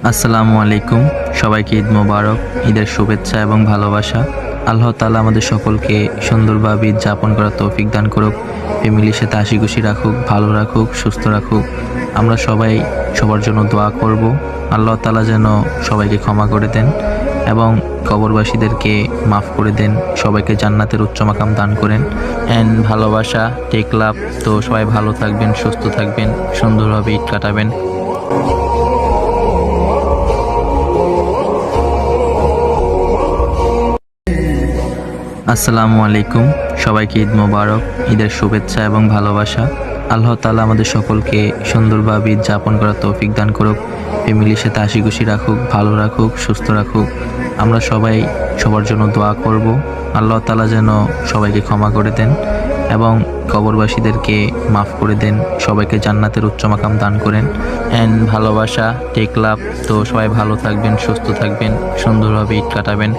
আসসালামু আলাইকুম। সবাইকে ঈদ মোবারক। ঈদের শুভেচ্ছা এবং ভালোবাসা। আল্লাহ তাআলা আমাদের সকলকে সুন্দরভাবে ঈদ যাপন করার তৌফিক দান করুক। ফ্যামিলির সাথে হাসি খুশি রাখুক, ভালো রাখুক, সুস্থ রাখুক। আমরা সবাই সবার জন্য দোয়া করব। আল্লাহ তাআলা যেন সবাইকে ক্ষমা করে দেন এবং কবরবাসীদেরকে মাফ করে দেন। সবাইকে জান্নাতের উচ্চ মাকাম দান করেন। অ্যান্ড ভালোবাসা, টেক লাভ। তো সবাই ভালো থাকবেন, সুস্থ থাকবেন, সুন্দরভাবে ঈদ কাটাবেন। আসসালামু আলাইকুম। সবাইকে ঈদ মোবারক। ঈদের শুভেচ্ছা এবং ভালোবাসা। আল্লাহ তাআলা আমাদের সকলকে সুন্দরভাবে ঈদ যাপন করার তৌফিক দান করুক। ফ্যামিলির সাথে হাসি খুশি রাখুক, ভালো রাখুক, সুস্থ রাখুক। আমরা সবাই সবার জন্য দোয়া করব। আল্লাহ তাআলা যেন সবাইকে ক্ষমা করে দেন এবং কবরবাসীদেরকে মাফ করে দেন। সবাইকে জান্নাতের উচ্চ মাকাম দান করেন। অ্যান্ড ভালোবাসা, টেক লাভ। তো সবাই ভালো থাকবেন, সুস্থ থাকবেন, সুন্দরভাবে ঈদ কাটাবেন।